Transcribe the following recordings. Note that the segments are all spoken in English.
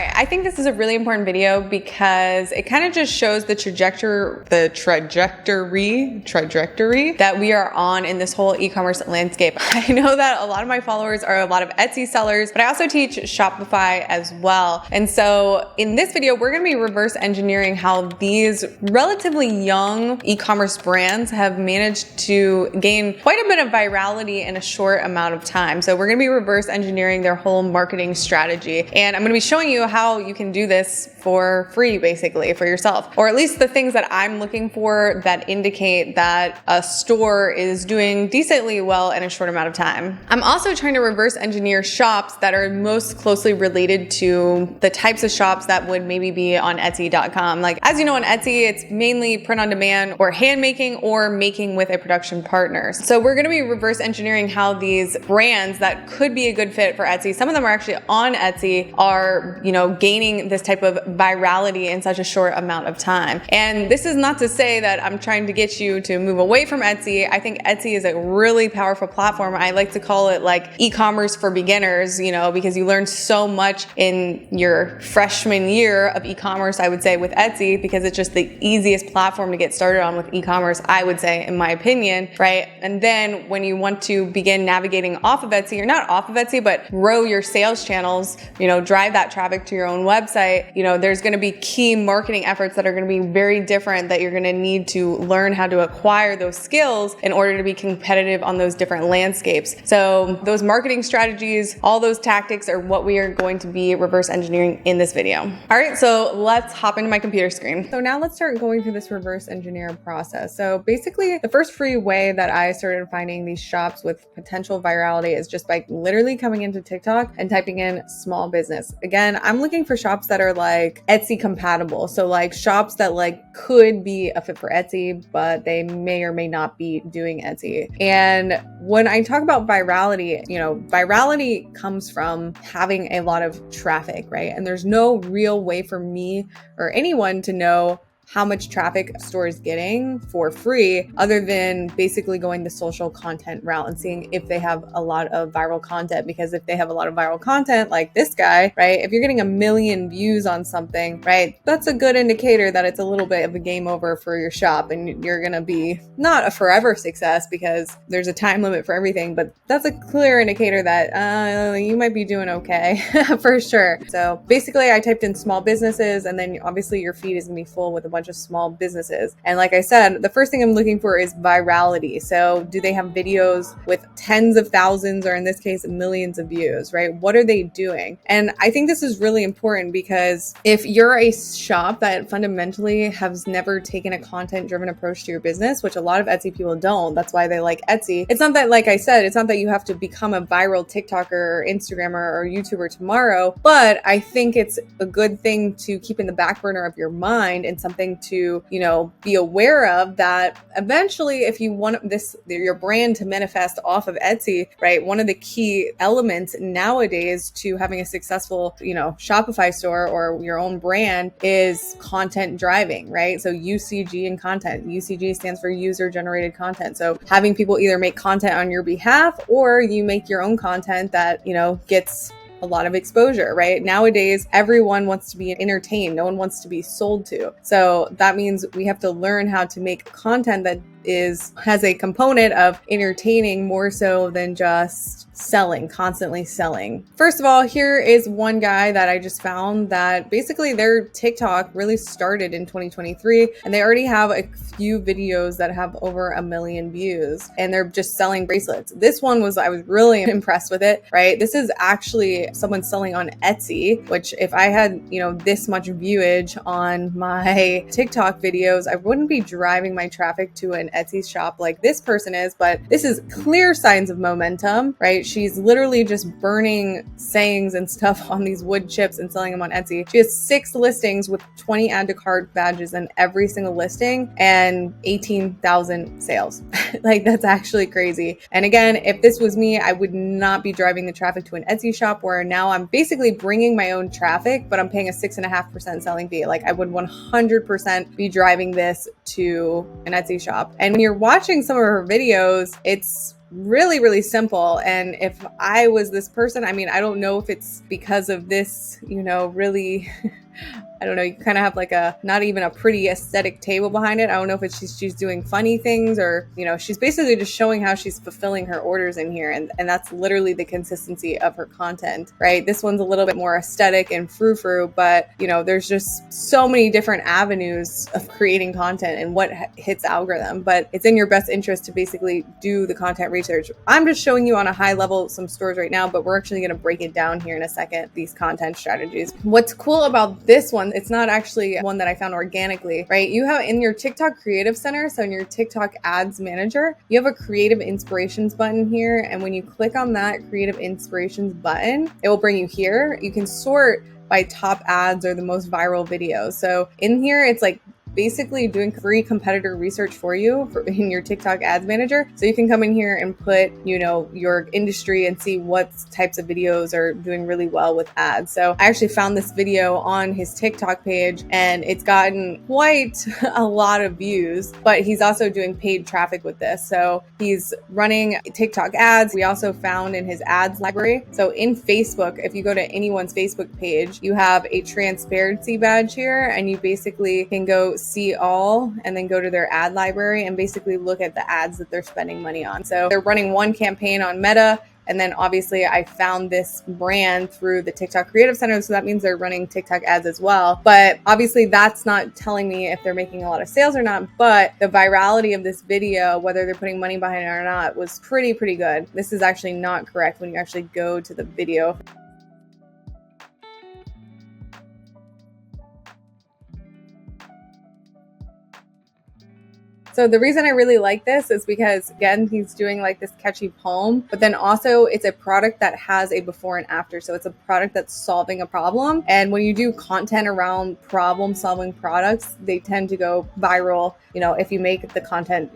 right, I think this is a really important video because it kind of just shows the trajectory that we are on in this whole e-commerce landscape. I know that a lot of my followers are a lot of Etsy sellers, but I also teach Shopify as well. And so in this video, we're gonna be reverse engineering how these relatively young e-commerce brands have managed to gain quite a bit of virality in a short amount of time. So we're gonna be reverse engineering their whole marketing strategy. And I'm gonna be showing you how you can do this for free, basically, for yourself, or at least the things that I'm looking for that indicate that a store is doing decently well in a short amount of time. I'm also trying to reverse engineer shops that are most closely related to the types of shops that would maybe be on Etsy.com. Like, as you know, on Etsy, it's mainly print on demand or hand making or making with a production partner. So we're gonna be reverse engineering how these brands that could be a good fit for Etsy, some of them are actually on Etsy, are, gaining this type of virality in such a short amount of time. And this is not to say that I'm trying to get you to move away from Etsy. I think Etsy is a really powerful platform. I like to call it like e-commerce for beginners, because you learn so much in your freshman year of e-commerce, I would say, with Etsy, because it's just the easiest platform to get started on with e-commerce, I would say, in my opinion, right? And then when you want to begin navigating off of Etsy, or not off of Etsy, but grow your sales channels, drive that traffic to your own website, there's going to be key marketing efforts that are going to be very different that you're going to need to learn how to acquire those skills in order to be competitive on those different landscapes. So those marketing strategies, all those tactics are what we are going to be reverse engineering in this video. All right, so let's hop into my computer screen. So now let's start going through this reverse engineer process. So basically the first free way that I started finding these shops with potential virality is just by literally coming into TikTok and typing in small business. Again, I'm looking for shops that are like Etsy compatible. So like shops that could be a fit for Etsy, but they may or may not be doing Etsy. And when I talk about virality, virality comes from having a lot of traffic, right? And there's no real way for me or anyone to know how much traffic a store is getting for free, other than basically going the social content route and seeing if they have a lot of viral content. Because if they have a lot of viral content, like this guy, right? If you're getting 1 million views on something, right? That's a good indicator that it's a little bit of a game over for your shop, and you're gonna be not a forever success because there's a time limit for everything, but that's a clear indicator that you might be doing okay for sure. So basically I typed in small businesses, and then obviously your feed is gonna be full with a bunch of small businesses. And like I said, the first thing I'm looking for is virality. So do they have videos with tens of thousands, or in this case, millions of views, right? What are they doing? And I think this is really important because if you're a shop that fundamentally has never taken a content-driven approach to your business, which a lot of Etsy people don't, that's why they like Etsy. It's not that, like I said, it's not that you have to become a viral TikToker or Instagrammer or YouTuber tomorrow, but I think it's a good thing to keep in the back burner of your mind and something to, be aware of, that eventually if you want your brand to manifest off of Etsy, right? One of the key elements nowadays to having a successful, Shopify store or your own brand is content driving, right? So UCG and content. UCG stands for user generated content. So having people either make content on your behalf, or you make your own content that, gets a lot of exposure, right? Nowadays, everyone wants to be entertained. No one wants to be sold to. So that means we have to learn how to make content that has a component of entertaining more so than just constantly selling. First of all, here is one guy that I just found that basically their TikTok really started in 2023, and they already have a few videos that have over 1 million views, and they're just selling bracelets. This one I was really impressed with it, right? This is actually someone selling on Etsy, which if I had, this much viewage on my TikTok videos, I wouldn't be driving my traffic to an Etsy shop like this person is, but this is clear signs of momentum, right? She's literally just burning sayings and stuff on these wood chips and selling them on Etsy. She has 6 listings with 20 add to cart badges in every single listing and 18,000 sales. That's actually crazy. And again, if this was me, I would not be driving the traffic to an Etsy shop, where now I'm basically bringing my own traffic, but I'm paying a 6.5% selling fee. I would 100% be driving this to an Etsy shop. And when you're watching some of her videos, it's really, really simple. And if I was this person, I mean, I don't know if it's because of this, really I don't know, you kind of have like not even a pretty aesthetic table behind it. I don't know if it's she's doing funny things or, she's basically just showing how she's fulfilling her orders in here. And that's literally the consistency of her content, right? This one's a little bit more aesthetic and frou-frou, but there's just so many different avenues of creating content and what hits algorithm, but it's in your best interest to basically do the content research. I'm just showing you on a high level some stores right now, but we're actually going to break it down here in a second, these content strategies. What's cool about this one, it's not actually one that I found organically, right? You have in your TikTok Creative Center, so in your TikTok Ads Manager, you have a Creative Inspirations button here. And when you click on that Creative Inspirations button, it will bring you here. You can sort by top ads or the most viral videos. So in here, it's like basically doing free competitor research for you in your TikTok Ads Manager. So you can come in here and put, your industry and see what types of videos are doing really well with ads. So I actually found this video on his TikTok page and it's gotten quite a lot of views, but he's also doing paid traffic with this. So he's running TikTok ads. We also found in his ads library. So in Facebook, if you go to anyone's Facebook page, you have a transparency badge here and you basically can go see all and then go to their ad library and basically look at the ads that they're spending money on. So they're running one campaign on Meta. And then obviously I found this brand through the TikTok Creative Center. So that means they're running TikTok ads as well. But obviously that's not telling me if they're making a lot of sales or not. But the virality of this video, whether they're putting money behind it or not, was pretty good. This is actually not correct when you actually go to the video. So the reason I really like this is because, again, he's doing like this catchy poem, but then also it's a product that has a before and after. So it's a product that's solving a problem. And when you do content around problem solving products, they tend to go viral, if you make the content,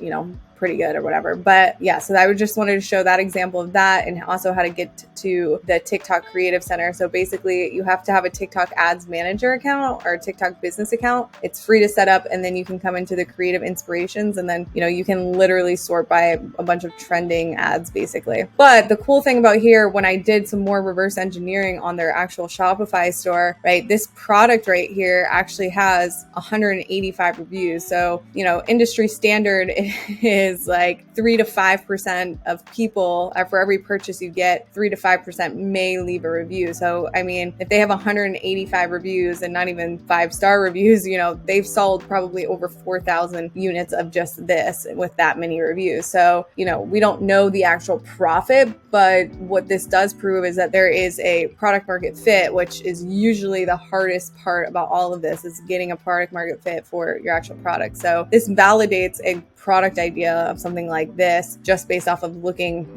pretty good or whatever. But yeah, so I just wanted to show that example of that and also how to get to the TikTok Creative Center. So basically you have to have a TikTok Ads Manager account or a TikTok business account. It's free to set up and then you can come into the Creative Inspirations and then, you can literally sort by a bunch of trending ads basically. But the cool thing about here, when I did some more reverse engineering on their actual Shopify store, right, this product right here actually has 185 reviews. So, industry standard is like 3 to 5% of people, for every purchase you get, 3 to 5% may leave a review. So, I mean, if they have 185 reviews and not even 5-star reviews, they've sold probably over 4,000 units of just this with that many reviews. So, we don't know the actual profit, but what this does prove is that there is a product market fit, which is usually the hardest part about all of this, is getting a product market fit for your actual product. So this validates a product idea of something like this just based off of looking,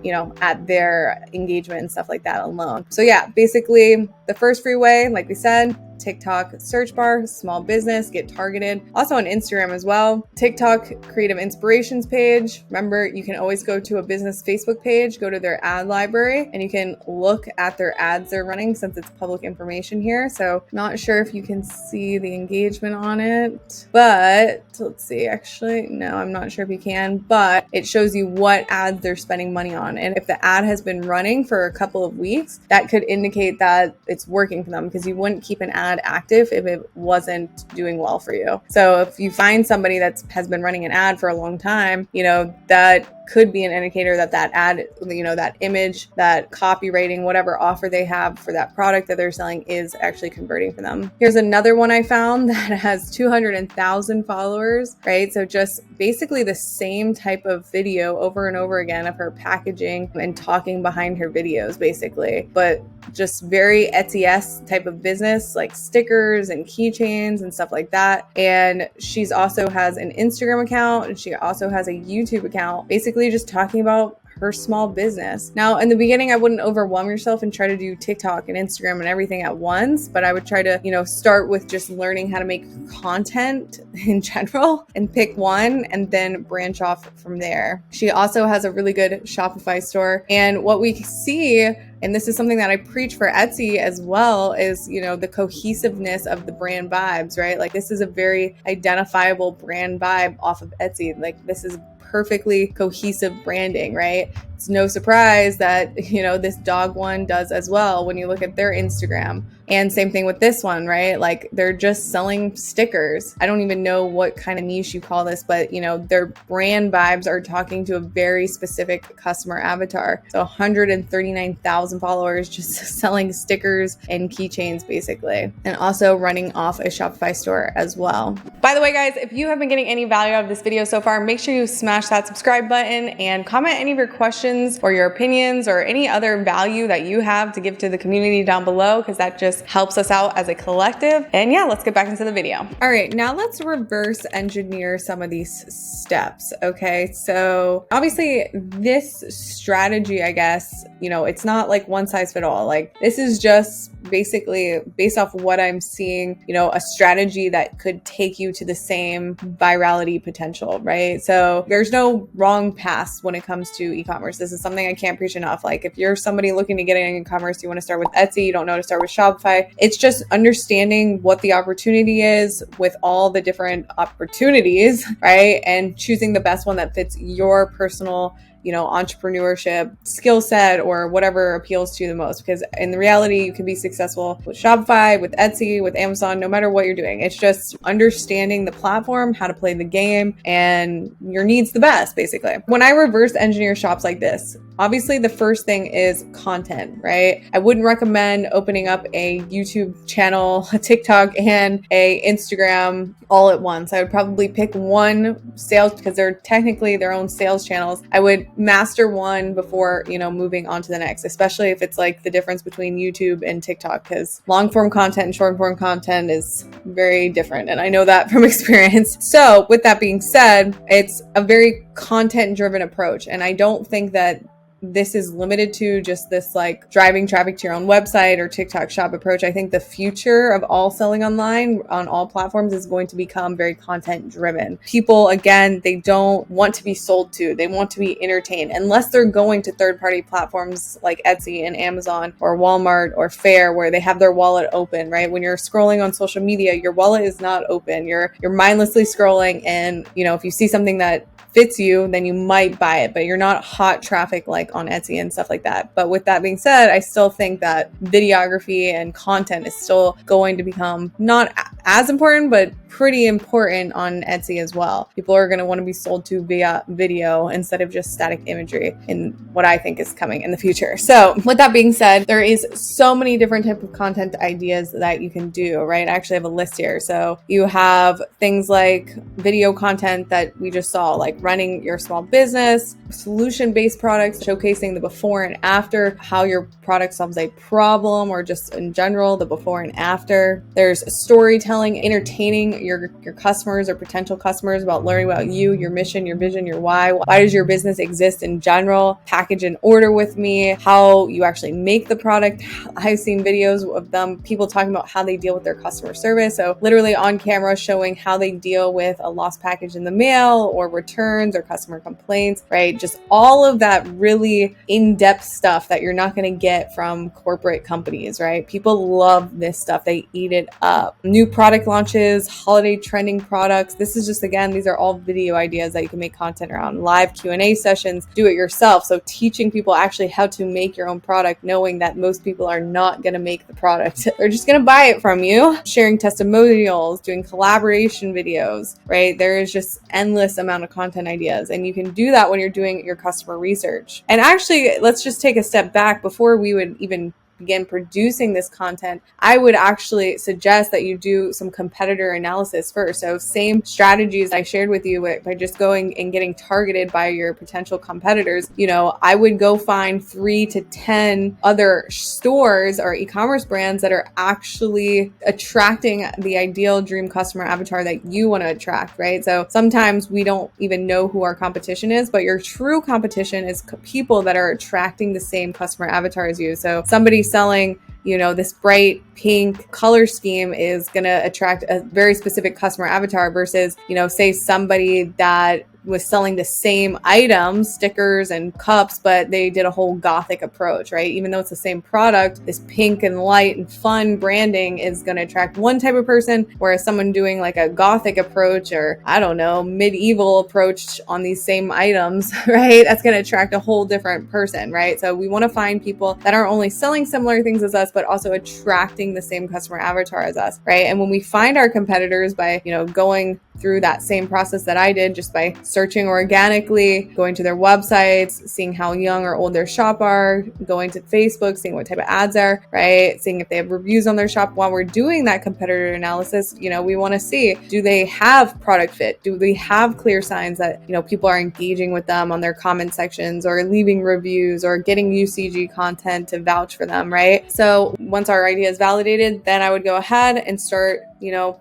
at their engagement and stuff like that alone. So yeah, basically the first free way, like we said, TikTok search bar, small business, get targeted. Also on Instagram as well. TikTok Creative Inspirations page. Remember, you can always go to a business Facebook page, go to their ad library, and you can look at their ads they're running since it's public information here. So not sure if you can see the engagement on it, but let's see. Actually, no, I'm not sure if you can, but it shows you what ads they're spending money on. And if the ad has been running for a couple of weeks, that could indicate that it's working for them, because you wouldn't keep an ad active if it wasn't doing well for you. So if you find somebody that has been running an ad for a long time, that could be an indicator that that ad, that image, that copywriting, whatever offer they have for that product that they're selling is actually converting for them. Here's another one I found that has 200,000 followers, right? So just basically the same type of video over and over again of her packaging and talking behind her videos, basically, but just very Etsy-esque type of business, like stickers and keychains and stuff like that. And she's also has an Instagram account and she also has a YouTube account, basically just talking about her small business. Now, in the beginning, I wouldn't overwhelm yourself and try to do TikTok and Instagram and everything at once, but I would try to, start with just learning how to make content in general and pick one and then branch off from there. She also has a really good Shopify store. And what we see And this is something that I preach for Etsy as well, is, you know, the cohesiveness of the brand vibes, right? Like this is a very identifiable brand vibe off of Etsy. Like this is perfectly cohesive branding, right? It's no surprise that, you know, this dog one does as well when you look at their Instagram. And same thing with this one, right? Like they're just selling stickers. I don't even know what kind of niche you call this, but you know, their brand vibes are talking to a very specific customer avatar. So 139,000 followers just selling stickers and keychains basically. And also running off a Shopify store as well. By the way, guys, if you have been getting any value out of this video so far, make sure you smash that subscribe button and comment any of your questions or your opinions or any other value that you have to give to the community down below, because that just helps us out as a collective. And yeah, let's get back into the video. All right, now let's reverse engineer some of these steps. Okay, so obviously this strategy, I guess, you know, it's not like one size fit all. Like this is just basically based off what I'm seeing, you know, a strategy that could take you to the same virality potential, right? So there's no wrong path when it comes to e-commerce. This is something I can't preach enough. Like if you're somebody looking to get into e-commerce, you want to start with Etsy, you don't know how to start with Shopify. It's just understanding what the opportunity is with all the different opportunities, right? And choosing the best one that fits your personal, you know, entrepreneurship skill set or whatever appeals to you the most. Because in the reality, you can be successful with Shopify, with Etsy, with Amazon, no matter what you're doing. It's just understanding the platform, how to play the game, and your needs the best, basically. When I reverse engineer shops like this, obviously the first thing is content, right? I wouldn't recommend opening up a YouTube channel, a TikTok, and a Instagram all at once. I would probably pick one sales, because they're technically their own sales channels. I would master one before, you know, moving on to the next, especially if it's like the difference between YouTube and TikTok, because long form content and short form content is very different. And I know that from experience. So with that being said, it's a very content driven approach. And I don't think that this is limited to just this like driving traffic to your own website or TikTok shop approach. I think the future of all selling online on all platforms is going to become very content driven. People, again, they don't want to be sold to. They want to be entertained, unless they're going to third-party platforms like Etsy and Amazon or Walmart or Faire, where they have their wallet open, right? When you're scrolling on social media, your wallet is not open. You're mindlessly scrolling, and you know, if you see something that fits you, then you might buy it, but you're not hot traffic like on Etsy and stuff like that. But with that being said, I still think that videography and content is still going to become not as important, but pretty important on Etsy as well. People are going to want to be sold to via video instead of just static imagery in what I think is coming in the future. So with that being said, there is so many different types of content ideas that you can do, right? I actually have a list here. So you have things like video content that we just saw, like running your small business, solution-based products, showcasing the before and after, how your product solves a problem, or just in general, the before and after. There's storytelling, entertaining your customers or potential customers about learning about you, your mission, your vision, your why. Why does your business exist in general? Package and order with me, how you actually make the product. I've seen videos of them, people talking about how they deal with their customer service. So literally on camera showing how they deal with a lost package in the mail or returns or customer complaints, right? Just all of that really in-depth stuff that you're not going to get from corporate companies, right? People love this stuff. They eat it up. New product launches, holiday trending products. This is just, again, these are all video ideas that you can make content around. Live Q&A sessions, do it yourself. So teaching people actually how to make your own product, knowing that most people are not going to make the product. They're just going to buy it from you. Sharing testimonials, doing collaboration videos, right? There is just endless amount of content ideas. And you can do that when you're doing your customer research. And actually, let's just take a step back before we would even begin producing this content. I would actually suggest that you do some competitor analysis first. So same strategies I shared with you by just going and getting targeted by your potential competitors. You know, I would go find 3 to 10 other stores or e-commerce brands that are actually attracting the ideal dream customer avatar that you want to attract, right? So sometimes we don't even know who our competition is, but your true competition is people that are attracting the same customer avatar as you. So somebody selling this bright pink color scheme is going to attract a very specific customer avatar versus, say somebody that was selling the same items, stickers and cups, but they did a whole gothic approach, right? Even though it's the same product, this pink and light and fun branding is going to attract one type of person, whereas someone doing like a gothic approach or, I don't know, medieval approach on these same items, right? That's going to attract a whole different person, right? So we want to find people that are only selling similar things as us, but also attracting the same customer avatar as us, right? And when we find our competitors by, going through that same process that I did, just by searching organically, going to their websites, seeing how young or old their shop are, going to Facebook, seeing what type of ads are, right? Seeing if they have reviews on their shop. While we're doing that competitor analysis, we want to see, do they have product fit? Do they have clear signs that, people are engaging with them on their comment sections or leaving reviews or getting UCG content to vouch for them, right? So once our idea is validated, then I would go ahead and start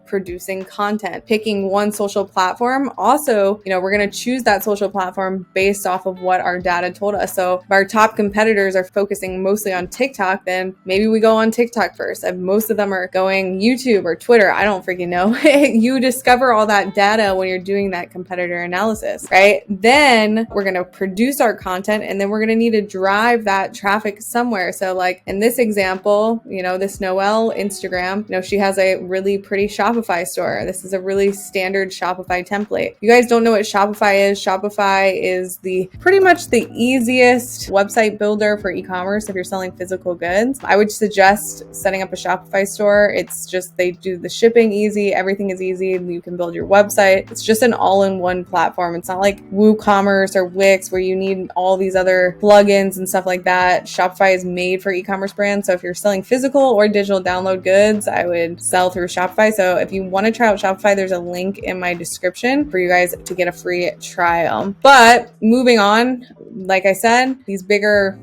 producing content, picking one social platform. Also, we're going to choose that social platform based off of what our data told us. So if our top competitors are focusing mostly on TikTok, then maybe we go on TikTok first. If most of them are going YouTube or Twitter, I don't freaking know. You discover all that data when you're doing that competitor analysis, right? Then we're going to produce our content, and then we're going to need to drive that traffic somewhere. So like in this example, this Noelle Instagram, she has a really pretty Shopify store. This is a really standard Shopify template. You guys don't know what Shopify is. Shopify is pretty much the easiest website builder for e-commerce if you're selling physical goods. I would suggest setting up a Shopify store. It's just, they do the shipping easy. Everything is easy. You can build your website. It's just an all-in-one platform. It's not like WooCommerce or Wix where you need all these other plugins and stuff like that. Shopify is made for e-commerce brands. So if you're selling physical or digital download goods, I would sell through Shopify. So if you want to try out Shopify, there's a link in my description for you guys to get a free trial. But moving on, like I said, these bigger,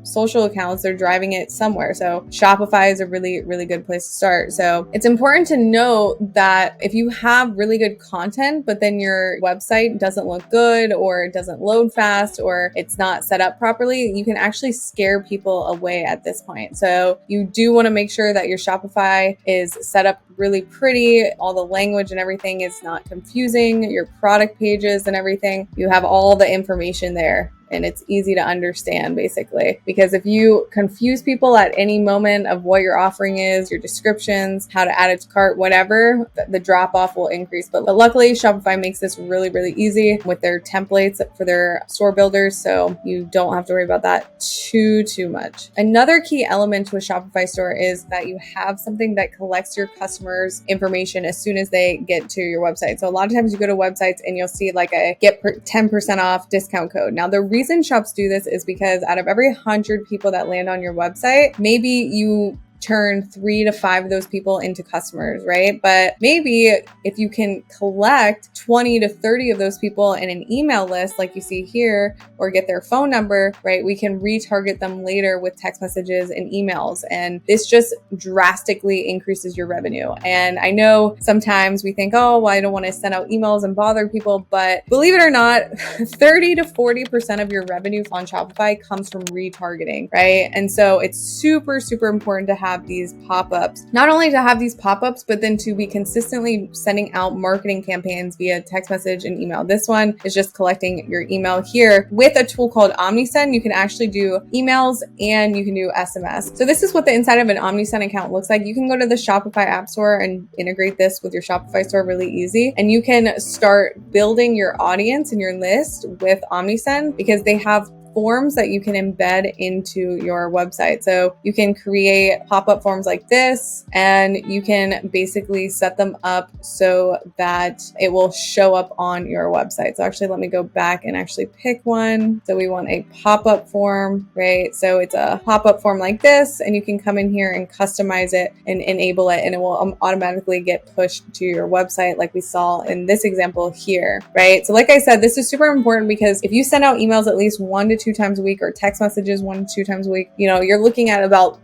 social accounts, they're driving it somewhere. So Shopify is a really, really good place to start. So it's important to know that if you have really good content, but then your website doesn't look good or it doesn't load fast or it's not set up properly, you can actually scare people away at this point. So you do want to make sure that your Shopify is set up really pretty. All the language and everything is not confusing. Your product pages and everything, you have all the information there. And it's easy to understand, basically, because if you confuse people at any moment of what your offering is, your descriptions, how to add it to cart, whatever, the drop off will increase. But luckily, Shopify makes this really, really easy with their templates for their store builders. So you don't have to worry about that too much. Another key element to a Shopify store is that you have something that collects your customers' information as soon as they get to your website. So a lot of times you go to websites and you'll see like a get 10% off discount code. Now, the reason shops do this is because out of every 100 people that land on your website, maybe you turn 3 to 5 of those people into customers, right? But maybe if you can collect 20 to 30 of those people in an email list, like you see here, or get their phone number, right? We can retarget them later with text messages and emails. And this just drastically increases your revenue. And I know sometimes we think, oh, well, I don't want to send out emails and bother people, but believe it or not, 30 to 40% of your revenue on Shopify comes from retargeting, right? And so it's super, super important to have these pop-ups. Not only to have these pop-ups, but then to be consistently sending out marketing campaigns via text message and email. This one is just collecting your email here. With a tool called OmniSend, you can actually do emails and you can do SMS. So this is what the inside of an OmniSend account looks like. You can go to the Shopify App Store and integrate this with your Shopify store really easy. And you can start building your audience and your list with OmniSend because they have forms that you can embed into your website. So you can create pop-up forms like this, and you can basically set them up so that it will show up on your website. So actually, let me go back and actually pick one. So we want a pop-up form, right? So it's a pop-up form like this, and you can come in here and customize it and enable it, and it will automatically get pushed to your website like we saw in this example here, right? So like I said, this is super important because if you send out emails at least 1 to 2 2 times a week, or text messages 1 to 2 times a week, you're looking at about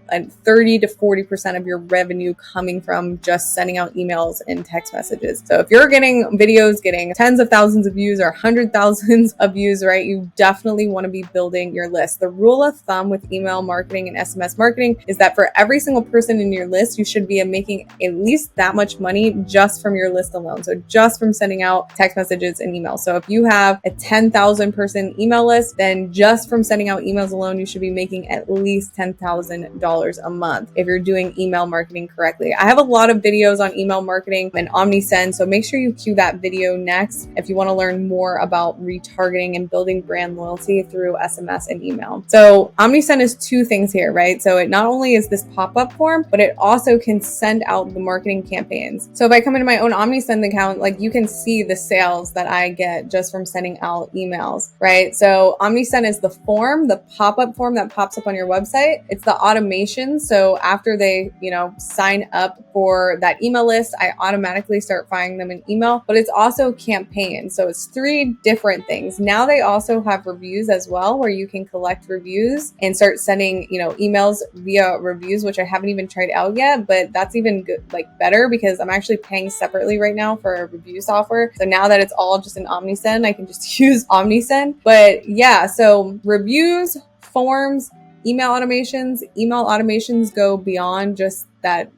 30 to 40% of your revenue coming from just sending out emails and text messages. So if you're getting videos getting tens of thousands of views or 100,000 of views, right, you definitely want to be building your list. The rule of thumb with email marketing and SMS marketing is that for every single person in your list, you should be making at least that much money just from your list alone. So just from sending out text messages and emails. So if you have a 10,000 person email list, then just from sending out emails alone, you should be making at least $10,000 a month if you're doing email marketing correctly. I have a lot of videos on email marketing and OmniSend, so make sure you cue that video next if you want to learn more about retargeting and building brand loyalty through SMS and email. So OmniSend is two things here, right? So it not only is this pop-up form, but it also can send out the marketing campaigns. So if I come into my own OmniSend account, like you can see the sales that I get just from sending out emails, right? So OmniSend is the form, the pop-up form that pops up on your website. It's the automation. So after they, sign up for that email list, I automatically start firing them an email, but it's also campaigns. So it's 3 different things. Now they also have reviews as well, where you can collect reviews and start sending, emails via reviews, which I haven't even tried out yet, but that's even good, better, because I'm actually paying separately right now for a review software. So now that it's all just in OmniSend, I can just use OmniSend. But yeah, so reviews, forms, email automations go beyond just that,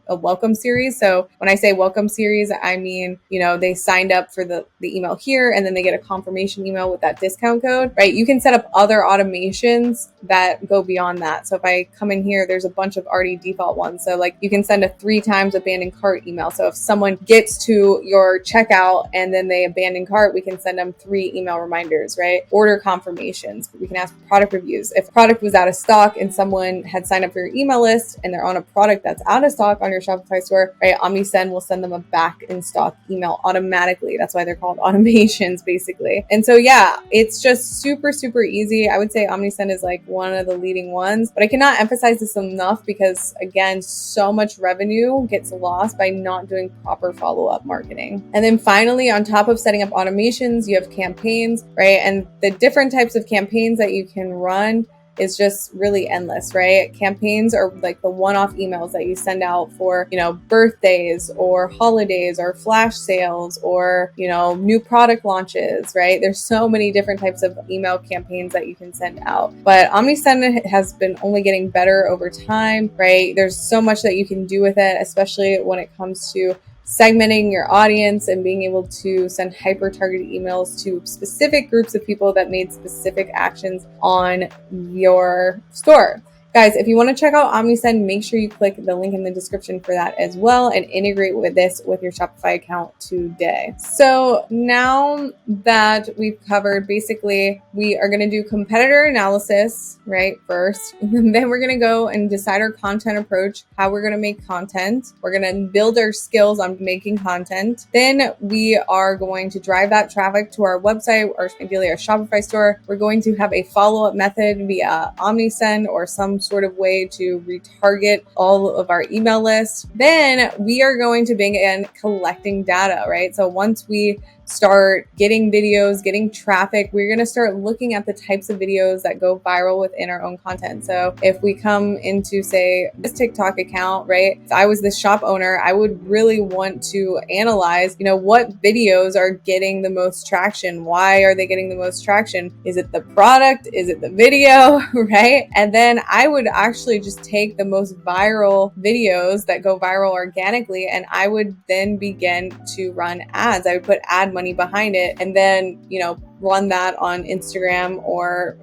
a welcome series. So when I say welcome series, I mean, they signed up for the email here, and then they get a confirmation email with that discount code, right? You can set up other automations that go beyond that. So if I come in here, there's a bunch of already default ones. So you can send a 3 times abandoned cart email. So if someone gets to your checkout and then they abandon cart, we can send them 3 email reminders, right? Order confirmations. We can ask for product reviews. If a product was out of stock and someone had signed up for your email list and they're on a product that's out of stock on your Shopify store, right? OmniSend will send them a back in stock email automatically. That's why they're called automations, basically. And so, yeah, it's just super, super easy. I would say OmniSend is one of the leading ones, but I cannot emphasize this enough because, again, so much revenue gets lost by not doing proper follow-up marketing. And then finally, on top of setting up automations, you have campaigns, right? And the different types of campaigns that you can run is just really endless, right? Campaigns are the one-off emails that you send out for, birthdays or holidays or flash sales or, new product launches, right? There's so many different types of email campaigns that you can send out. But OmniSend has been only getting better over time, right? There's so much that you can do with it, especially when it comes to segmenting your audience and being able to send hyper-targeted emails to specific groups of people that made specific actions on your store. Guys, if you want to check out OmniSend, make sure you click the link in the description for that as well and integrate with this with your Shopify account today. So now that we've covered, basically, we are going to do competitor analysis, right, first. And then we're going to go and decide our content approach, how we're going to make content. We're going to build our skills on making content. Then we are going to drive that traffic to our website or ideally our Shopify store. We're going to have a follow-up method via OmniSend or some sort of way to retarget all of our email lists. Then we are going to begin collecting data, right? So once we start getting videos, getting traffic, we're going to start looking at the types of videos that go viral within our own content. So if we come into, say, this TikTok account, right? If I was the shop owner, I would really want to analyze, what videos are getting the most traction? Why are they getting the most traction? Is it the product? Is it the video, right? And then I would actually just take the most viral videos that go viral organically, and I would then begin to run ads. I would put ad money behind it and then, run that on Instagram or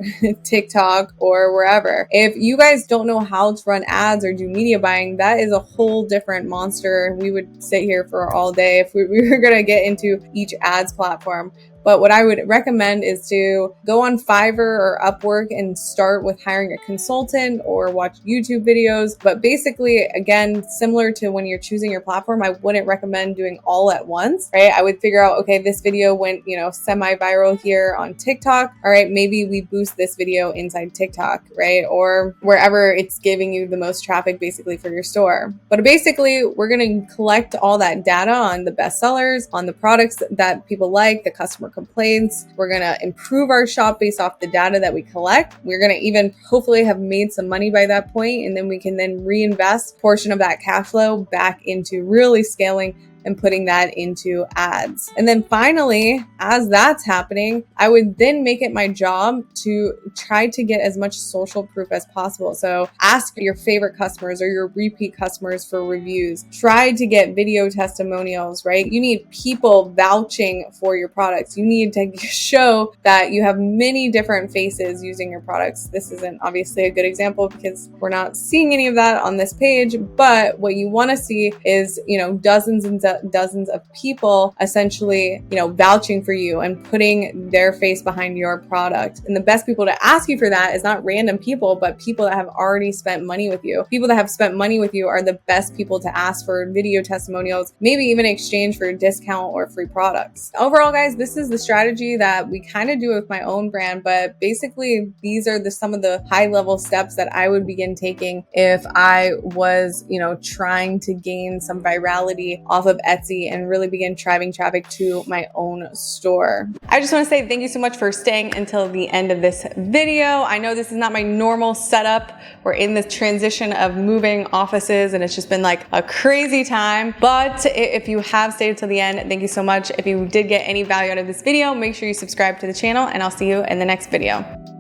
TikTok or wherever. If you guys don't know how to run ads or do media buying, that is a whole different monster. We would sit here for all day if we were going to get into each ads platform. But what I would recommend is to go on Fiverr or Upwork and start with hiring a consultant or watch YouTube videos. But basically, again, similar to when you're choosing your platform, I wouldn't recommend doing all at once, right? I would figure out, okay, this video went, semi-viral here on TikTok. All right, maybe we boost this video inside TikTok, right? Or wherever it's giving you the most traffic basically for your store. But basically, we're going to collect all that data on the best sellers, on the products that people like, the customer complaints. We're going to improve our shop based off the data that we collect. We're going to even hopefully have made some money by that point, and then we can then reinvest a portion of that cash flow back into really scaling and putting that into ads. And then finally, as that's happening, I would then make it my job to try to get as much social proof as possible. So ask your favorite customers or your repeat customers for reviews. Try to get video testimonials, right? You need people vouching for your products. You need to show that you have many different faces using your products. This isn't obviously a good example because we're not seeing any of that on this page, but what you want to see is, dozens and dozens of people essentially, vouching for you and putting their face behind your product. And the best people to ask you for that is not random people, but people that have already spent money with you. People that have spent money with you are the best people to ask for video testimonials, maybe even exchange for a discount or free products. Overall, guys, this is the strategy that we kind of do with my own brand, but basically these are some of the high level steps that I would begin taking if I was, trying to gain some virality off of Etsy and really begin driving traffic to my own store. I just want to say thank you so much for staying until the end of this video. I know this is not my normal setup. We're in this transition of moving offices and it's just been like a crazy time. But if you have stayed until the end, thank you so much. If you did get any value out of this video, make sure you subscribe to the channel and I'll see you in the next video.